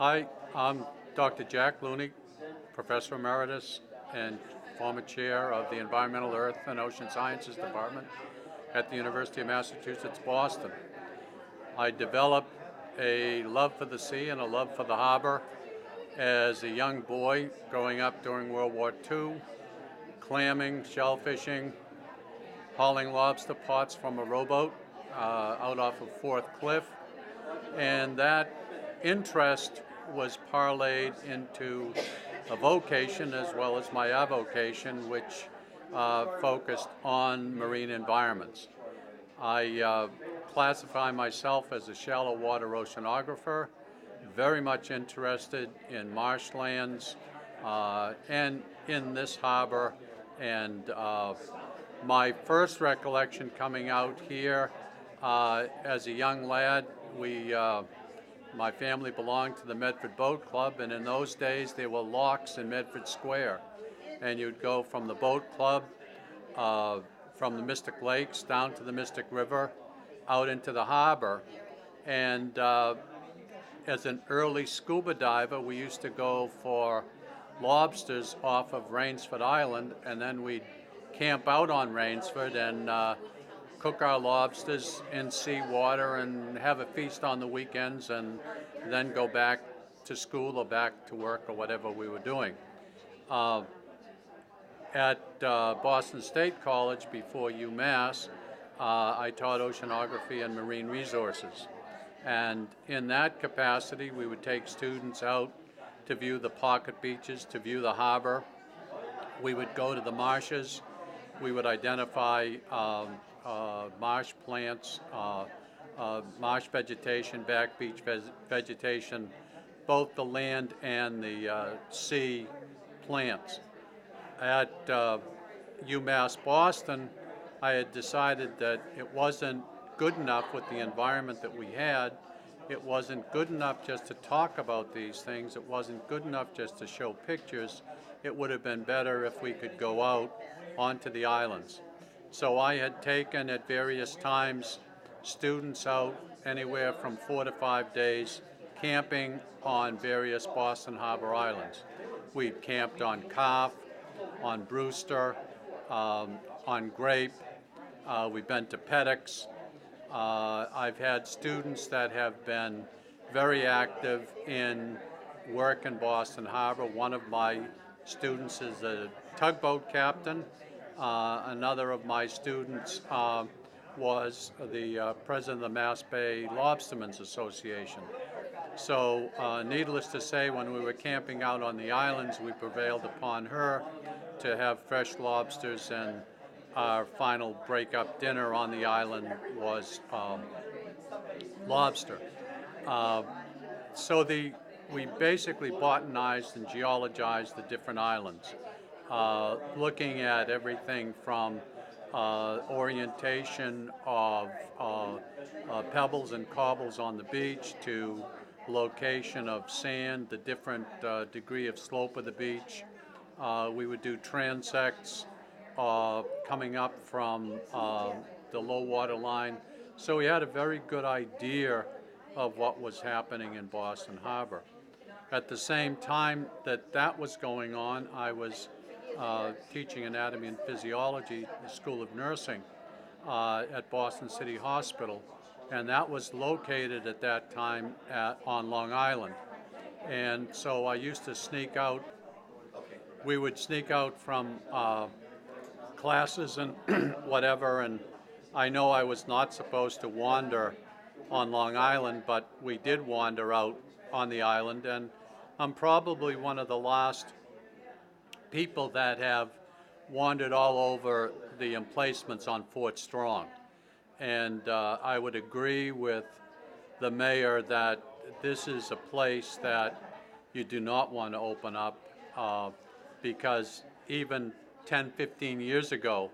Hi, I'm Dr. Jack Looney, Professor Emeritus and former Chair of the Environmental Earth and Ocean Sciences Department at the University of Massachusetts, Boston. I developed a love for the sea and a love for the harbor as a young boy growing up during World War II, clamming, shellfishing, hauling lobster pots from a rowboat out off of Fourth Cliff, and that interest was parlayed into a vocation as well as my avocation, which focused on marine environments. I classify myself as a shallow water oceanographer, very much interested in marshlands and in this harbor. And my first recollection coming out here as a young lad, my family belonged to the Medford Boat Club, and in those days there were locks in Medford Square. And you'd go from the boat club, from the Mystic Lakes down to the Mystic River, out into the harbor. And as an early scuba diver, we used to go for lobsters off of Rainsford Island, and then we'd camp out on Rainsford and cook our lobsters in seawater and have a feast on the weekends, and then go back to school or back to work or whatever we were doing. At Boston State College before UMass, I taught oceanography and marine resources. And in that capacity, we would take students out to view the pocket beaches, to view the harbor. We would go to the marshes. We would identify marsh plants, marsh vegetation, back beach vegetation, both the land and the sea plants. At UMass Boston, I had decided that it wasn't good enough with the environment that we had. It wasn't good enough just to talk about these things. It wasn't good enough just to show pictures. It would have been better if we could go out onto the islands. So I had taken at various times students out anywhere from 4 to 5 days camping on various Boston Harbor islands. We'd camped on Calf, on Brewster, on Grape. We've been to Pettix. I've had students that have been very active in work in Boston Harbor. One of my students is a tugboat captain. Another of my students was the president of the Mass Bay Lobstermen's Association. So needless to say, when we were camping out on the islands, we prevailed upon her to have fresh lobsters, and our final break-up dinner on the island was lobster. So we basically botanized and geologized the different islands, looking at everything from orientation of pebbles and cobbles on the beach to location of sand, the different degree of slope of the beach. We would do transects coming up from the low water line. So we had a very good idea of what was happening in Boston Harbor. At the same time that was going on, I was teaching anatomy and physiology at the School of Nursing at Boston City Hospital, and that was located at that time on Long Island. And so I used to sneak out. We would sneak out from classes and whatever, and I know I was not supposed to wander on Long Island, but we did wander out on the island, and I'm probably one of the last people that have wandered all over the emplacements on Fort Strong. And I would agree with the mayor that this is a place that you do not want to open up because even 10, 15 years ago,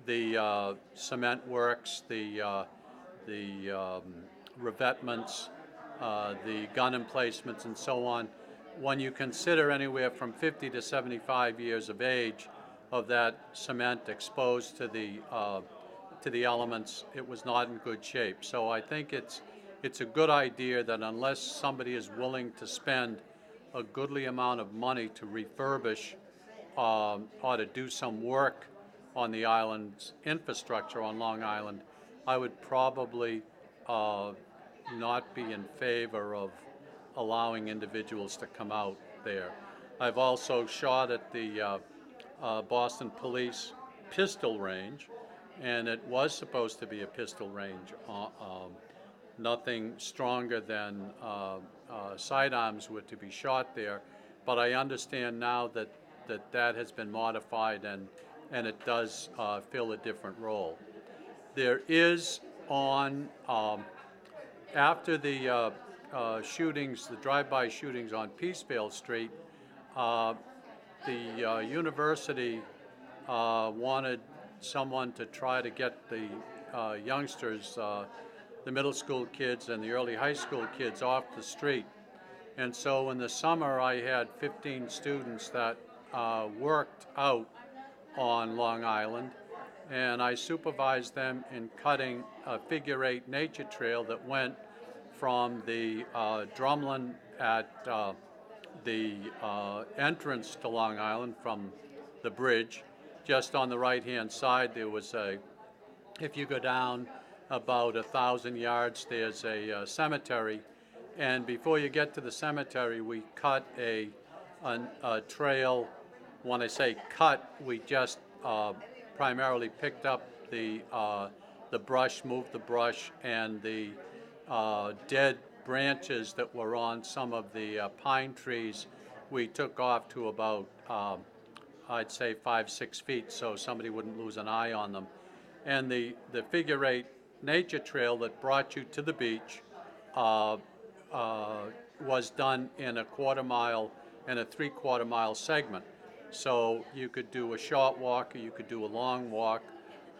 the cement works, the revetments, the gun emplacements and so on, when you consider anywhere from 50 to 75 years of age of that cement exposed to the elements, it was not in good shape. So I think it's it's a good idea that unless somebody is willing to spend a goodly amount of money to refurbish or to do some work on the island's infrastructure on Long Island, I would probably not be in favor of allowing individuals to come out there. I've also shot at the Boston Police pistol range, and it was supposed to be a pistol range. Nothing stronger than sidearms were to be shot there, but I understand now that that has been modified and it does fill a different role. There is on, after the shootings, the drive-by shootings on Peaceville Street, the university wanted someone to try to get the youngsters, the middle school kids and the early high school kids off the street. And so in the summer I had 15 students that worked out on Long Island, and I supervised them in cutting a figure-8 nature trail that went from the drumlin at the entrance to Long Island from the bridge. Just on the right-hand side there was a, if you go down about 1,000 yards, there's a cemetery, and before you get to the cemetery we cut a trail. When I say cut, we just primarily picked up the brush, moved the brush, and the dead branches that were on some of the pine trees we took off to about I'd say 5-6 feet so somebody wouldn't lose an eye on them. And the figure-8 nature trail that brought you to the beach was done in a 1/4 mile and a 3/4 mile segment. So you could do a short walk, or you could do a long walk,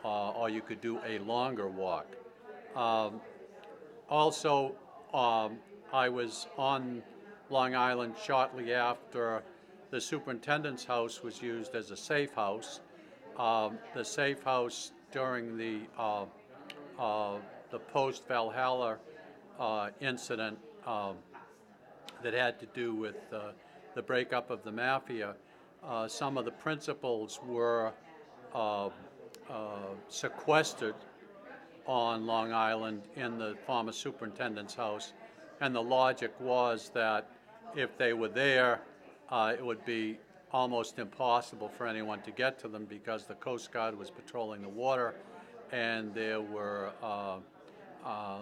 or you could do a longer walk. Also, I was on Long Island shortly after the superintendent's house was used as a safe house. The safe house during the post-Valhalla incident that had to do with the breakup of the mafia, some of the principals were sequestered on Long Island in the former superintendent's house, and the logic was that if they were there, it would be almost impossible for anyone to get to them because the Coast Guard was patrolling the water and there were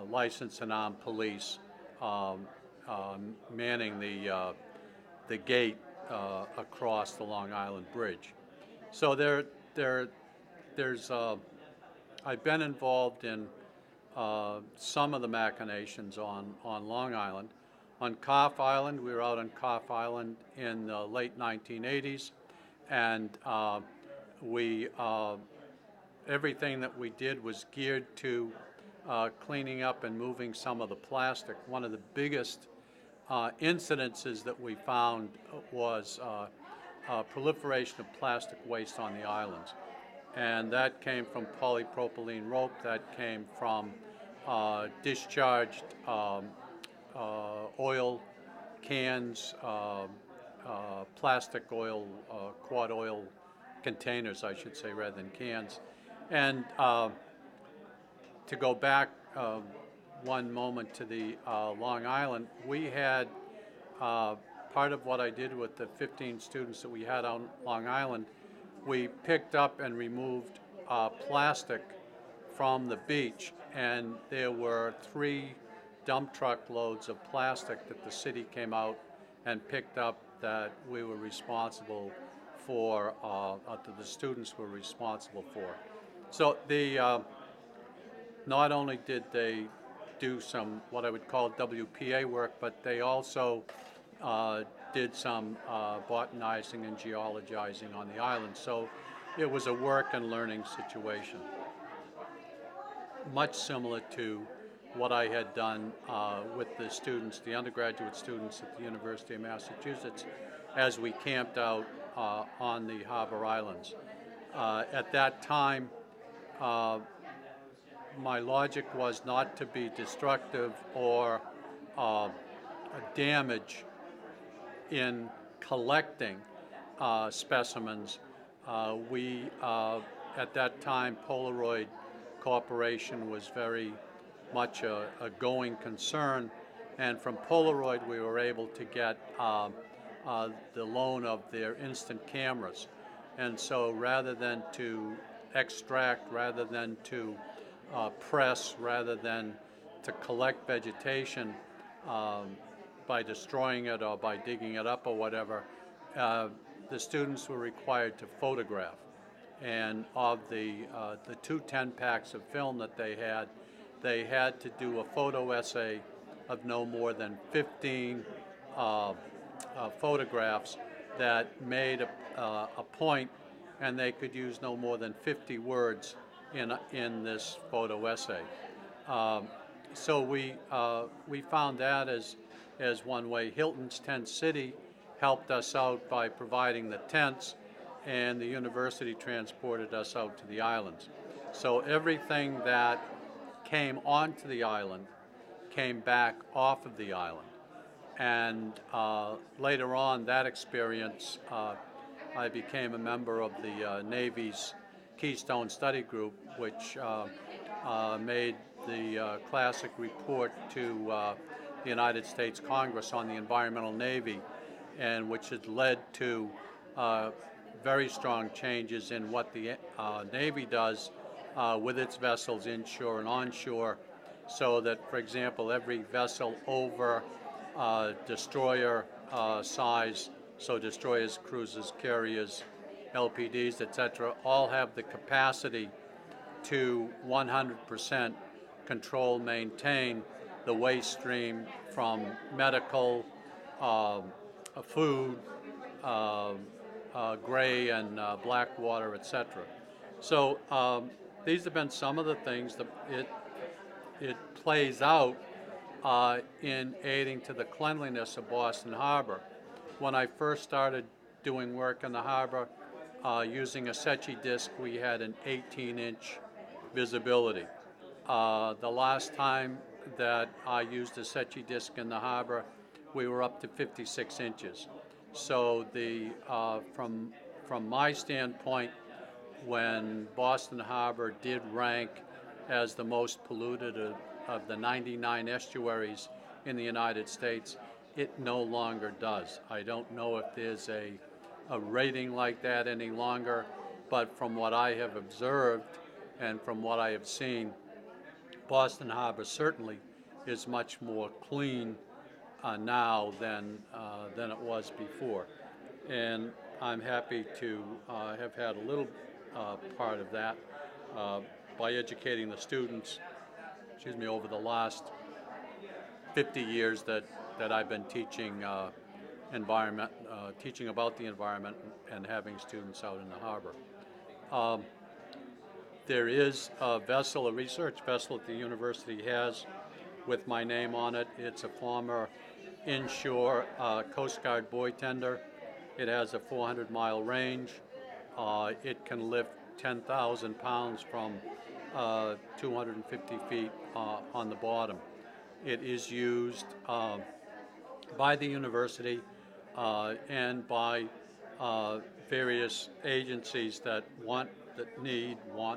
licensed and armed police manning the gate across the Long Island Bridge. So there's I've been involved in some of the machinations on Long Island. On Coff Island, we were out on Coff Island in the late 1980s, and everything that we did was geared to cleaning up and moving some of the plastic. One of the biggest incidences that we found was proliferation of plastic waste on the islands. And that came from polypropylene rope, that came from discharged oil cans, plastic oil, quad oil containers, I should say, rather than cans. And to go back one moment to the Long Island, we had part of what I did with the 15 students that we had on Long Island, we picked up and removed plastic from the beach, and there were 3 dump truck loads of plastic that the city came out and picked up that we were responsible for, that the students were responsible for. So not only did they do some what I would call WPA work, but they also did some botanizing and geologizing on the island. So it was a work and learning situation, much similar to what I had done with the students, the undergraduate students at the University of Massachusetts, as we camped out on the Harbor Islands. At that time, my logic was not to be destructive or damage in collecting specimens. At that time, Polaroid Corporation was very much a going concern, and from Polaroid we were able to get the loan of their instant cameras. And so rather than to extract, rather than to press, rather than to collect vegetation by destroying it or by digging it up or whatever, the students were required to photograph. And of the 2 10-packs of film that they had to do a photo essay of no more than 15 photographs that made a point, and they could use no more than 50 words in this photo essay. So we found that as one way. Hilton's Tent City helped us out by providing the tents, and the university transported us out to the islands. So everything that came onto the island came back off of the island. And later on, that experience, I became a member of the Navy's Keystone Study Group, which made the classic report to the United States Congress on the environmental Navy, and which had led to very strong changes in what the Navy does with its vessels inshore and onshore, so that, for example, every vessel over destroyer size, so destroyers, cruisers, carriers, LPDs, etc., all have the capacity to 100% control, maintain the waste stream from medical, food, gray and black water, etc. So these have been some of the things that it plays out in aiding to the cleanliness of Boston Harbor. When I first started doing work in the harbor using a Secchi disc, we had an 18-inch visibility. The last time that I used a Secchi disc in the harbor, we were up to 56 inches. So from my standpoint, when Boston Harbor did rank as the most polluted of the 99 estuaries in the United States, it no longer does. I don't know if there's a rating like that any longer, but from what I have observed and from what I have seen, Boston Harbor certainly is much more clean now than it was before. And I'm happy to have had a little part of that by educating the students, over the last 50 years that I've been teaching teaching about the environment and having students out in the harbor. There is a vessel, a research vessel that the university has with my name on it. It's a former inshore Coast Guard buoy tender. It has a 400-mile range. It can lift 10,000 pounds from 250 feet on the bottom. It is used by the university and by various agencies that want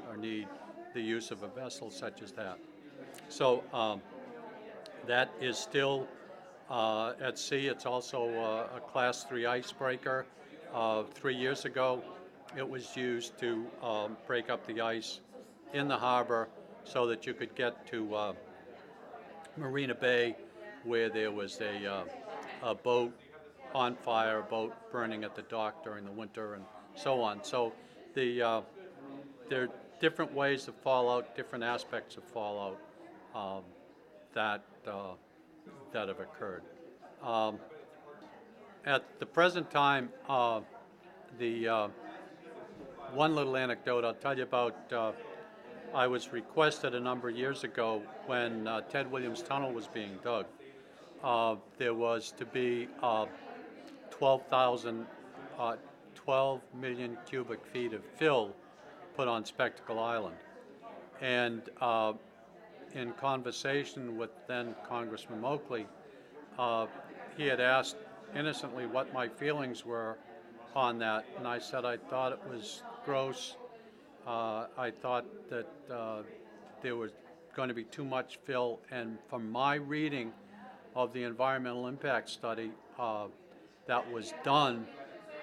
or need the use of a vessel such as that. So that is still at sea. It's also a Class 3 icebreaker. 3 years ago, it was used to break up the ice in the harbor so that you could get to Marina Bay, where there was a boat on fire, a boat burning at the dock during the winter, and so on. So there are different ways of fallout, different aspects of fallout that have occurred. At the present time, the one little anecdote I'll tell you about, I was requested a number of years ago when Ted Williams Tunnel was being dug. There was to be 12 million cubic feet of fill put on Spectacle Island. And in conversation with then Congressman Oakley, he had asked innocently what my feelings were on that, and I said I thought it was gross. I thought that there was going to be too much fill, and from my reading of the environmental impact study that was done,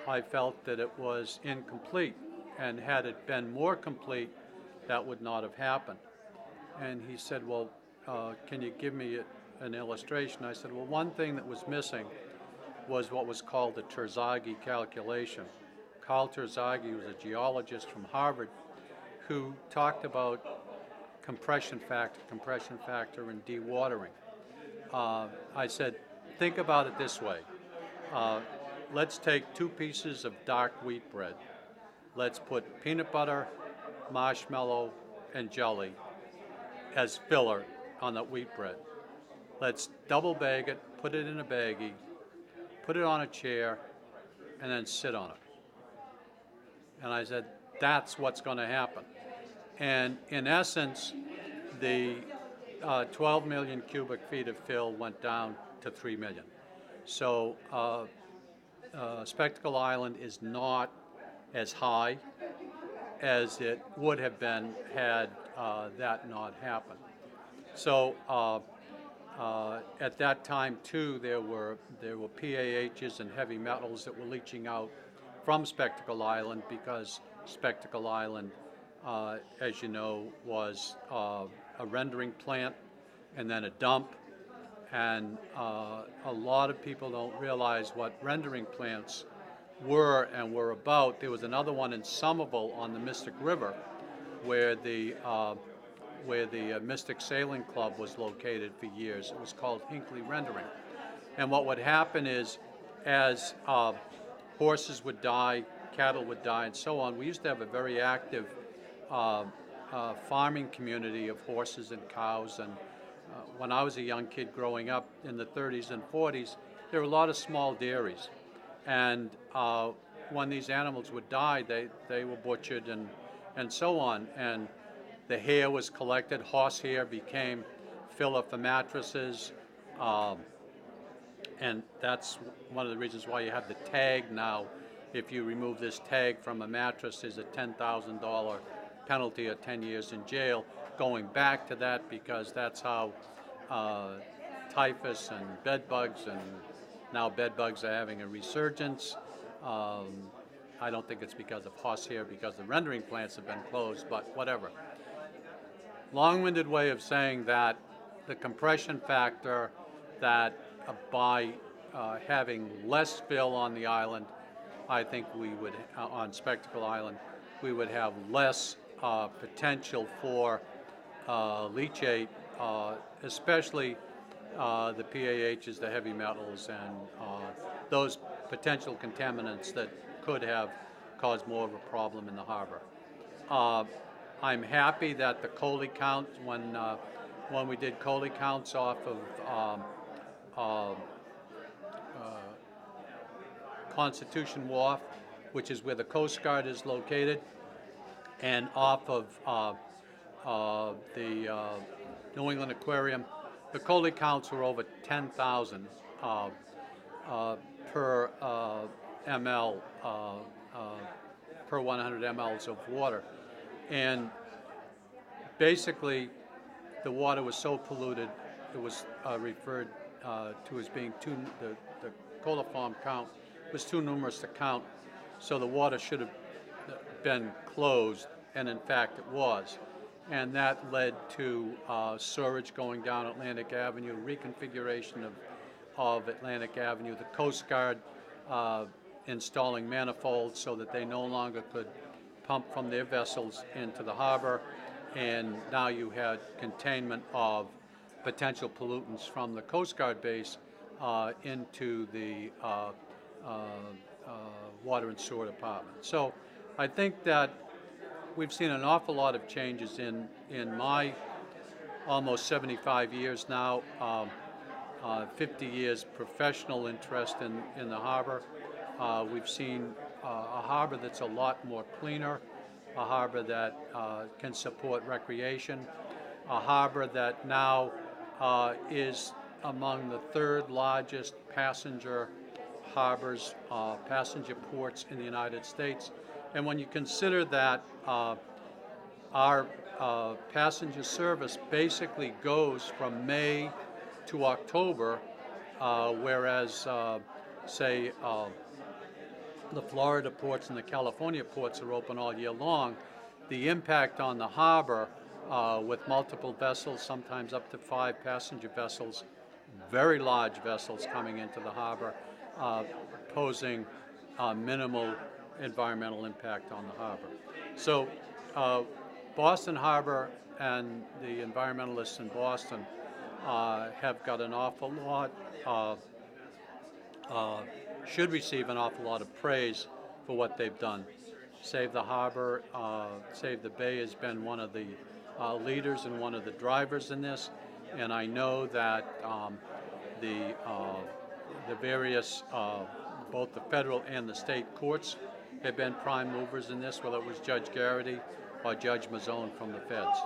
I felt that it was incomplete, and had it been more complete, that would not have happened. And he said, well, can you give me an illustration? I said, well, one thing that was missing was what was called the Terzaghi calculation. Carl Terzaghi was a geologist from Harvard who talked about compression factor, and dewatering. I said, think about it this way. Let's take 2 pieces of dark wheat bread. Let's put peanut butter, marshmallow, and jelly as filler on the wheat bread. Let's double bag it, put it in a baggie, put it on a chair, and then sit on it. And I said, that's what's going to happen. And in essence, the 12 million cubic feet of fill went down to 3 million. So Spectacle Island is not as high as it would have been had that not happened. So at that time too, there were PAHs and heavy metals that were leaching out from Spectacle Island, because Spectacle Island, as you know, was a rendering plant and then a dump. And a lot of people don't realize what rendering plants were and were about. There was another one in Somerville on the Mystic River, where the Mystic Sailing Club was located for years. It was called Hinckley Rendering. And what would happen is, as horses would die, cattle would die, and so on, we used to have a very active farming community of horses and cows. And when I was a young kid growing up in the 30s and 40s, there were a lot of small dairies. And when these animals would die, they were butchered and so on. And the hair was collected. Horse hair became filler for mattresses. And that's one of the reasons why you have the tag now. If you remove this tag from a mattress, there's a $10,000 penalty or 10 years in jail, going back to that, because that's how typhus and bed bugs, and now bed bugs are having a resurgence. I don't think it's because of horsehair, because the rendering plants have been closed, but whatever. Long-winded way of saying that the compression factor, that by having less fill on the island, I think we would, on Spectacle Island, we would have less potential for leachate, especially the PAHs, the heavy metals, and those potential contaminants that could have caused more of a problem in the harbor. I'm happy that the Coley count, when we did Coley counts off of Constitution Wharf, which is where the Coast Guard is located, and off of the New England Aquarium, the Coley counts were over 10,000 per ml, per 100 mLs of water. And basically, the water was so polluted, it was referred to as being the coliform count was too numerous to count, so the water should have been closed, and in fact it was. And that led to sewerage going down Atlantic Avenue, reconfiguration of Atlantic Avenue, the Coast Guard installing manifolds so that they no longer could pump from their vessels into the harbor, and now you had containment of potential pollutants from the Coast Guard base into the Water and Sewer Department. So I think that we've seen an awful lot of changes in my almost 75 years now, 50 years professional interest in the harbor. We've seen a harbor that's a lot more cleaner, a harbor that can support recreation. a harbor that now is among the third largest passenger harbors, passenger ports in the United States. And when you consider that our passenger service basically goes from May to October, whereas, say, the Florida ports and the California ports are open all year long, the impact on the harbor with multiple vessels, sometimes up to 5 passenger vessels, very large vessels coming into the harbor, posing minimal environmental impact on the harbor. So Boston Harbor and the environmentalists in Boston have got an awful lot, should receive an awful lot of praise for what they've done. Save the Harbor, Save the Bay has been one of the leaders and one of the drivers in this, and I know that the various, both the federal and the state courts have been prime movers in this, whether it was Judge Garrity or Judge Mazzone from the feds.